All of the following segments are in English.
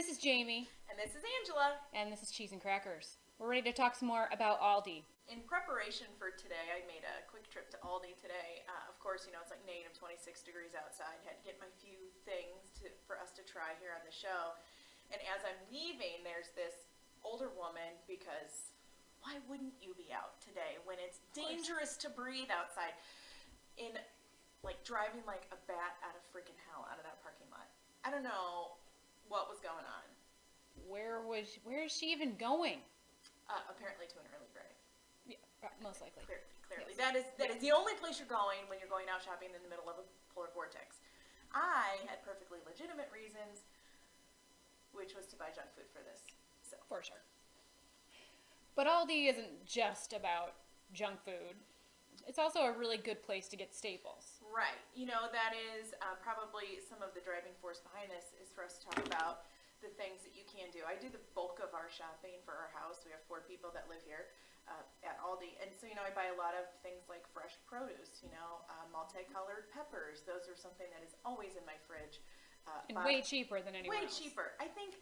This is Jamie. And this is Angela. And this is Cheese and Crackers. We're ready to talk some more about Aldi. In preparation for today, I made a quick trip to Aldi today. Of course, it's like negative 26 degrees outside. Had to get my few things for us to try here on the show. And as I'm leaving, there's this older woman, because why wouldn't you be out today when it's dangerous to breathe outside? In driving like a bat out of freaking hell out of that parking lot. I don't know what was going on. Where is she even going? Apparently to an early grave. Yeah, most likely. Clearly. Yes. That is the only place you're going when you're going out shopping in the middle of a polar vortex. I had perfectly legitimate reasons, which was to buy junk food for this. So for sure. But Aldi isn't just about junk food. It's also a really good place to get staples. Right. That is probably some of the driving force behind this is for us to talk about the things that you can do. I do the bulk of our shopping for our house. We have 4 people that live here at Aldi. And so, I buy a lot of things like fresh produce, multicolored peppers. Those are something that is always in my fridge. And way cheaper than anywhere else. Way cheaper. I think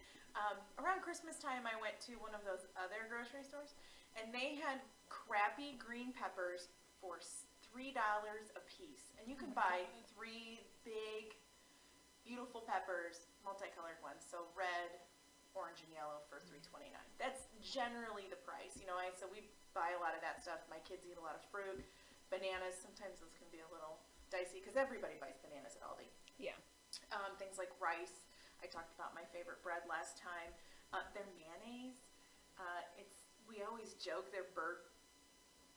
around Christmas time I went to one of those other grocery stores, and they had crappy green peppers for $3 a piece. And you could buy 3 big, beautiful peppers, multicolored ones, so red, orange, and yellow for $3.29. That's generally the price. So we buy a lot of that stuff. My kids eat a lot of fruit. Bananas, sometimes those can be a little dicey because everybody buys bananas at Aldi. Yeah. Things like rice. I talked about my favorite bread last time. Their mayonnaise. We always joke they're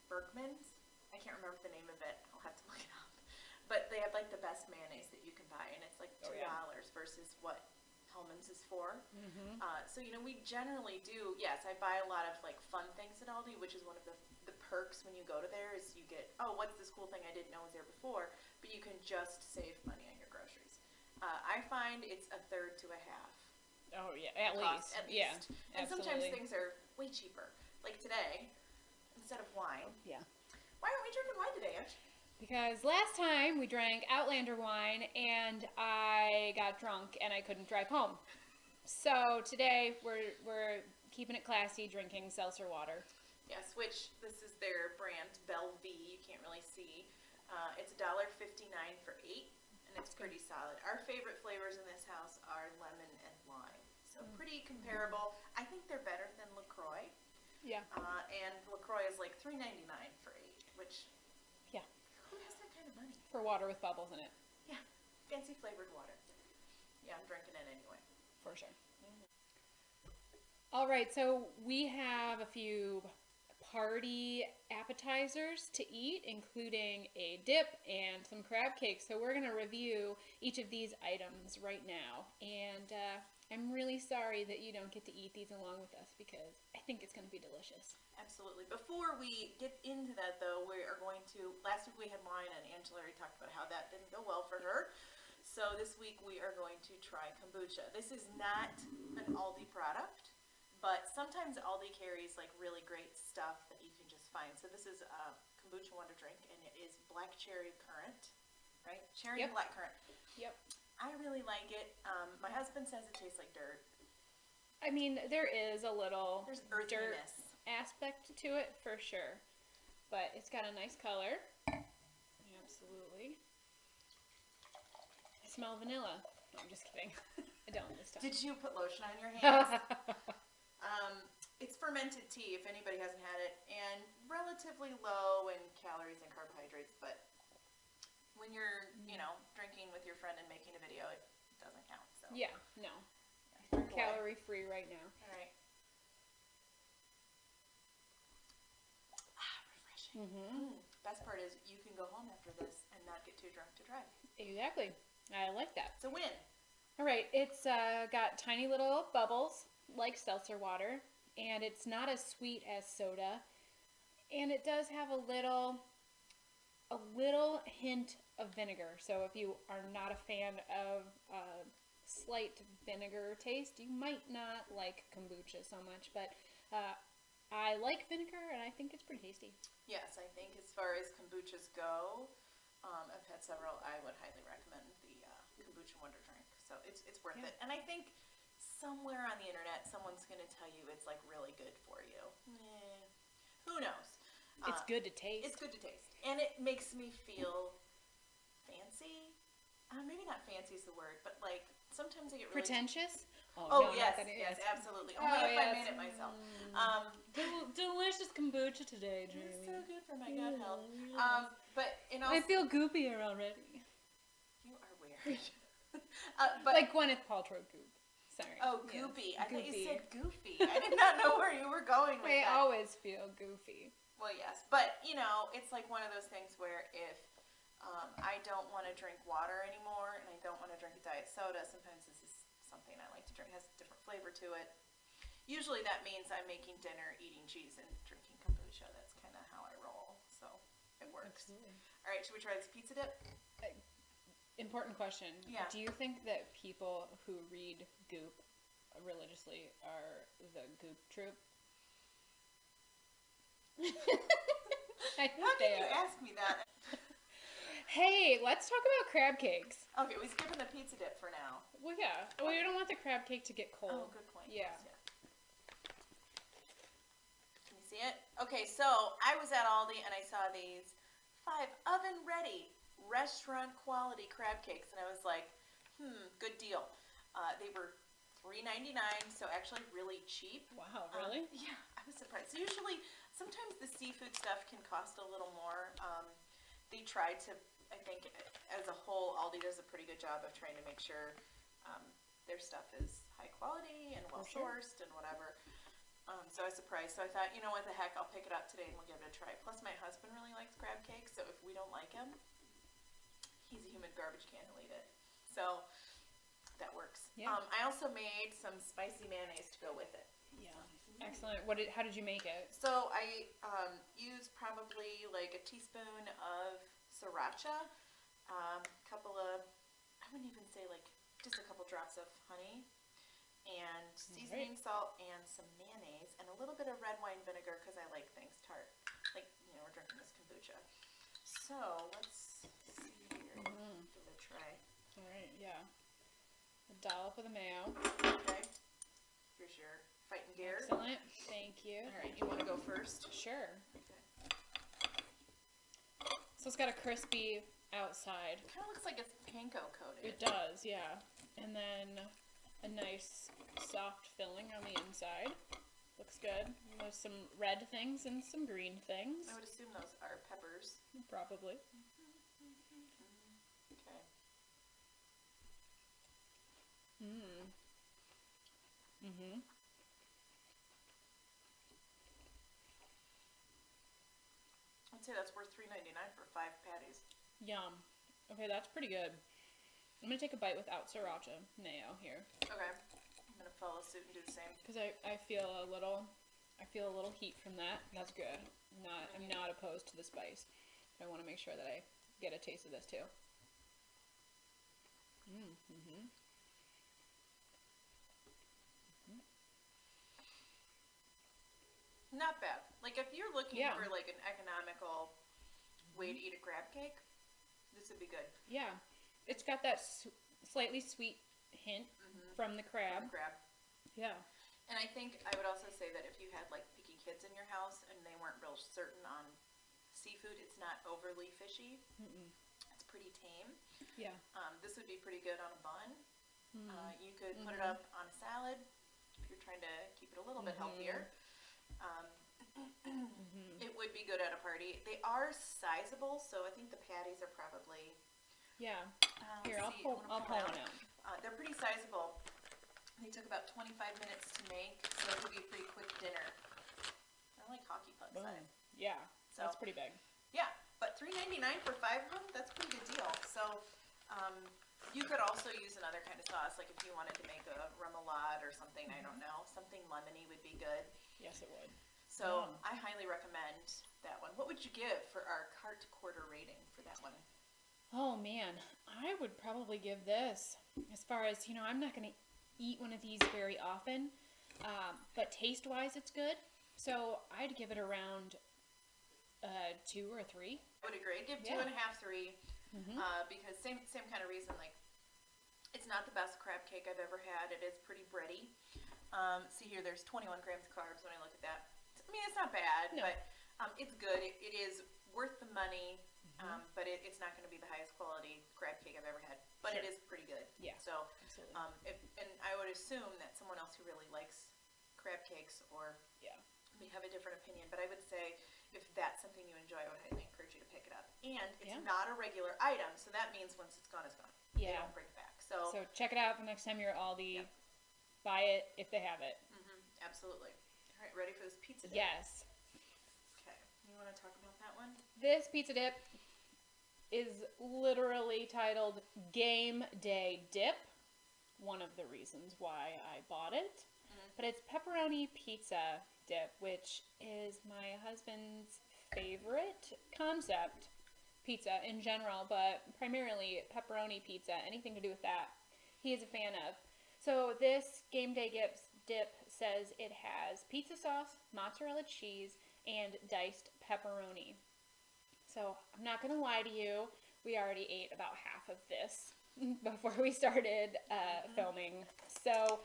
Burman's. I can't remember the name of it. I'll have to look it up. But they have the best mayonnaise that you can buy, and it's $2 versus what Hellman's is for. Mm-hmm. So we generally do. Yes, I buy a lot of fun things at Aldi, which is one of the perks when you go to there is you get, what's this cool thing I didn't know was there before, but you can just save money on your groceries. I find it's a third to a half. Oh yeah, at least. Yeah, and absolutely. Sometimes things are way cheaper. Like today, instead of wine. Yeah. Why aren't we drinking wine today, Ash? Because last time we drank Outlander wine and I got drunk and I couldn't drive home. So today we're keeping it classy, drinking seltzer water. Yes, which this is their brand, Belvie. You can't really see. It's $1.59 for 8, and it's pretty solid. Our favorite flavors in this house are lemon and lime, so pretty comparable. I think they're better than LaCroix. Yeah. And LaCroix is $3.99 for 8, which. Yeah. Who has that kind of money? For water with bubbles in it. Yeah, fancy flavored water. Yeah, I'm drinking it anyway. For sure. Mm-hmm. All right, so we have a few party appetizers to eat, including a dip and some crab cakes. So we're going to review each of these items right now. And I'm really sorry that you don't get to eat these along with us because I think it's going to be delicious. Absolutely. Before we get into that, though, we are going to, last week we had wine, and Angela already talked about how that didn't go well for her. So this week we are going to try kombucha. This is not an Aldi product, but sometimes Aldi carries really great stuff that you can just find. So this is a kombucha wonder drink, and it is black cherry currant, right? Cherry and black currant. Yep. I really like it. My husband says it tastes like dirt. I mean, there is a little There's dirt earthiness aspect to it for sure, but it's got a nice color. Absolutely. I smell vanilla. No, I'm just kidding. I don't this time. Did you put lotion on your hands? It's fermented tea, if anybody hasn't had it, and relatively low in calories and carbohydrates, but when you're, drinking with your friend and making a video, it doesn't count. So Yeah, no. Calorie free right now. All right. Refreshing. Mm-hmm. Best part is you can go home after this and not get too drunk to drive. Exactly. I like that. It's a win. All right, it's got tiny little bubbles like seltzer water, and it's not as sweet as soda, and it does have a little hint of vinegar. So if you are not a fan of slight vinegar taste, you might not like kombucha so much, but I like vinegar, and I think it's pretty tasty. Yes, I think as far as kombuchas go, I've had several. I would highly recommend the kombucha wonder drink. So it's worth it. And I think somewhere on the internet, someone's going to tell you it's like really good for you. Who knows? It's good to taste. It's good to taste. And it makes me feel fancy. Maybe not fancy is the word, but like sometimes I get really... Pretentious? Oh, no, yes, not that it yes, is. absolutely. Only if I made it myself. Delicious kombucha today, Jamie. It's so good for my gut health. Yes. But in all... I feel goopier already. You are weird. But like Gwyneth Paltrow goop. Sorry. Oh, goopy. Yes. I thought you said goofy. I did not know where you were going with I that. always feel goofy. Well, yes. But, you know, it's like one of those things where if I don't want to drink water anymore and I don't want to drink a diet soda, sometimes this is something I like to drink. It has a different flavor to it. Usually that means I'm making dinner, eating cheese, and drinking kombucha. That's kind of how I roll. So it works. Absolutely. All right, should we try this pizza dip? Important question. Yeah. Do you think that people who read Goop religiously are the Goop troop? I think How they can you are. ask me that? Hey, let's talk about crab cakes. Okay, we're skipping the pizza dip for now. Well, yeah. Well, you don't want the crab cake to get cold. Oh, good point. Yeah. Yes, Can you see it? Okay, so I was at Aldi and I saw these 5 oven-ready restaurant quality crab cakes, and I was like, good deal. They were $3.99, so actually really cheap. Wow, really? Yeah, I was surprised. Usually, sometimes the seafood stuff can cost a little more. They try to, I think, as a whole, Aldi does a pretty good job of trying to make sure their stuff is high quality and well sourced and whatever. So I was surprised. So I thought, you know what the heck, I'll pick it up today and we'll give it a try. Plus, my husband really likes crab cakes, so if we don't like him, he's a human garbage can. He'll eat it. So that works. Yeah. I also made some spicy mayonnaise to go with it. Yeah. Excellent. How did you make it? So I used probably like a teaspoon of sriracha, a couple of, I wouldn't even say like, just a couple drops of honey, and seasoning salt, and some mayonnaise, and a little bit of red wine vinegar because I like things tart. Like, you know, we're drinking this kombucha. So let's see here. Give it a try. All right, yeah. A dollop of the mayo. Okay. Here's your fighting gear. Excellent. Thank you. All right, you want to go first? Sure. Okay. So it's got a crispy outside. It kind of looks like it's panko coated. It does, yeah. And then a nice soft filling on the inside. Looks good. There's some red things and some green things. I would assume those are peppers. Probably. Okay. I'd say that's worth $3.99 for 5 patties. Yum. Okay, that's pretty good. I'm gonna take a bite without sriracha mayo here. Okay. I'm gonna follow suit and do the same. Because I feel a little heat from that. That's good. I'm not opposed to the spice. I want to make sure that I get a taste of this too. Not bad. Like if you're looking Yeah. for like an economical way to eat a crab cake, this would be good. Yeah, it's got that slightly sweet hint from the crab. Crab. Yeah. And I think I would also say that if you had like picky kids in your house and they weren't real certain on seafood, it's not overly fishy. It's pretty tame. Yeah. This would be pretty good on a bun. You could put it up on a salad if you're trying to keep it a little bit healthier. It would be good at a party. They are sizable, so I think the patties are probably... Yeah. Here, let's see, I'll pull one out. They're pretty sizable. They took about 25 minutes to make, so it would be a pretty quick dinner. They're like hockey puck size. Yeah, So- that's pretty big. Yeah, but $3.99 for 5 of them, that's a pretty good deal. So you could also use another kind of sauce, like if you wanted to make a remoulade or something, I don't know. Something lemony would be good. Yes, it would. So I highly recommend that one. What would you give for our cart quarter rating for that one? Oh man, I would probably give this, as far as, I'm not going to eat one of these very often, but taste-wise it's good. So I'd give it around 2 or 3. I would agree. I'd give 2.5, 3, because same kind of reason. Like, it's not the best crab cake I've ever had. It is pretty bready. See here, there's 21 grams of carbs when I look at that. I mean, it's not bad, No. but it's good. It is worth the money, but it's not going to be the highest quality crab cake I've ever had. But it Sure. is pretty good. Yeah, So, absolutely. and I would assume that someone else who really likes crab cakes or Yeah. may have a different opinion, but I would say if that's something you enjoy, I would highly encourage you to pick it up. And it's Yeah. not a regular item, so that means once it's gone, it's gone. They Yeah. don't bring it back. So, So check it out the next time you're at Aldi. Yep. Buy it if they have it. absolutely. All right, ready for this pizza dip? Yes. Okay. You want to talk about that one? This pizza dip is literally titled Game Day Dip. One of the reasons why I bought it. But it's pepperoni pizza dip, which is my husband's favorite concept. Pizza in general, but primarily pepperoni pizza, anything to do with that, he is a fan of. So this Game Day dip says it has pizza sauce, mozzarella cheese, and diced pepperoni. So I'm not going to lie to you, we already ate about half of this before we started filming. So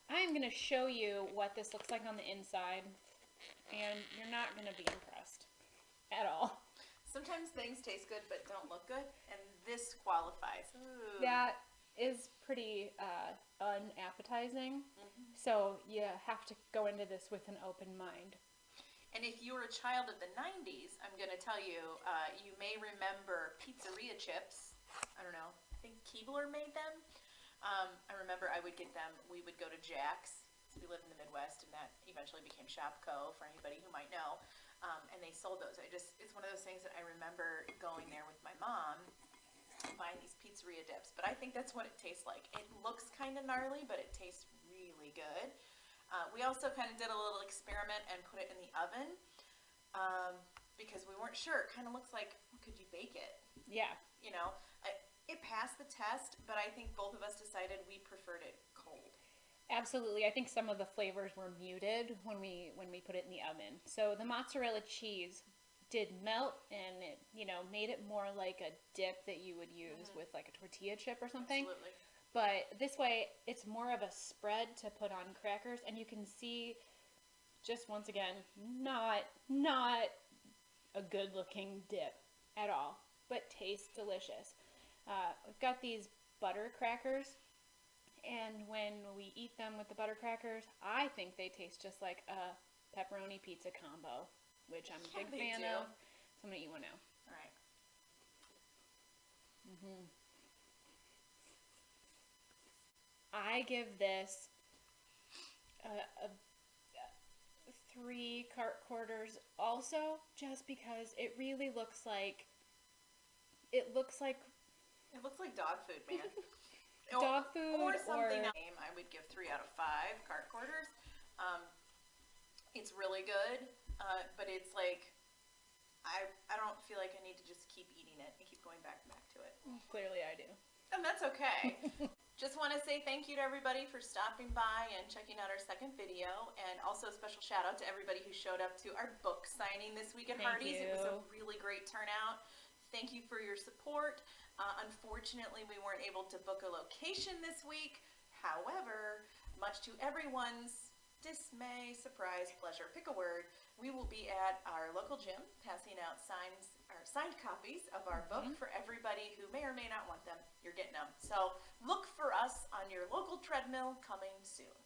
I'm going to show you what this looks like on the inside, and you're not going to be impressed at all. Sometimes things taste good but don't look good, and this qualifies. Ooh. That is pretty unappetizing, so you have to go into this with an open mind. And if you were a child of the 90s, I'm going to tell you, you may remember pizzeria chips. I don't know. I think Keebler made them. I remember I would get them. We would go to Jack's. We lived in the Midwest, and that eventually became Shopko for anybody who might know. And they sold those. It's one of those things that I remember going there with my mom, buying these pizzeria dips. But I think that's what it tastes like. It looks kind of gnarly, but it tastes really good. We also kind of did a little experiment and put it in the oven because we weren't sure. It kind of looks like, could you bake it? Yeah. You know, it passed the test, but I think both of us decided we preferred it cold. Absolutely. I think some of the flavors were muted when we put it in the oven. So the mozzarella cheese did melt, and it, made it more like a dip that you would use with like a tortilla chip or something. Absolutely. But this way, it's more of a spread to put on crackers, and you can see, just once again, not a good-looking dip at all, but tastes delicious. We've got these butter crackers, and when we eat them with the butter crackers, I think they taste just like a pepperoni pizza combo, which I'm a Yeah, big they fan do. of. So I'm going to eat one now. All right. I give this a 3 quarters also, just because it really looks like It looks like dog food, man. dog food or something. or I would give 3 out of 5 cart quarters. It's really good, but it's like I don't feel like I need to just keep eating it and keep going back to it. clearly I do. And that's okay. Just want to say thank you to everybody for stopping by and checking out our second video, and also a special shout out to everybody who showed up to our book signing this week at Thank Hardee's. It was a you. really great turnout. Thank you for your support. Unfortunately, we weren't able to book a location this week. However, much to everyone's dismay, surprise, pleasure, pick a word, we will be at our local gym passing out signed copies of our book for everybody who may or may not want them. You're getting them. So look for us on your local treadmill coming soon.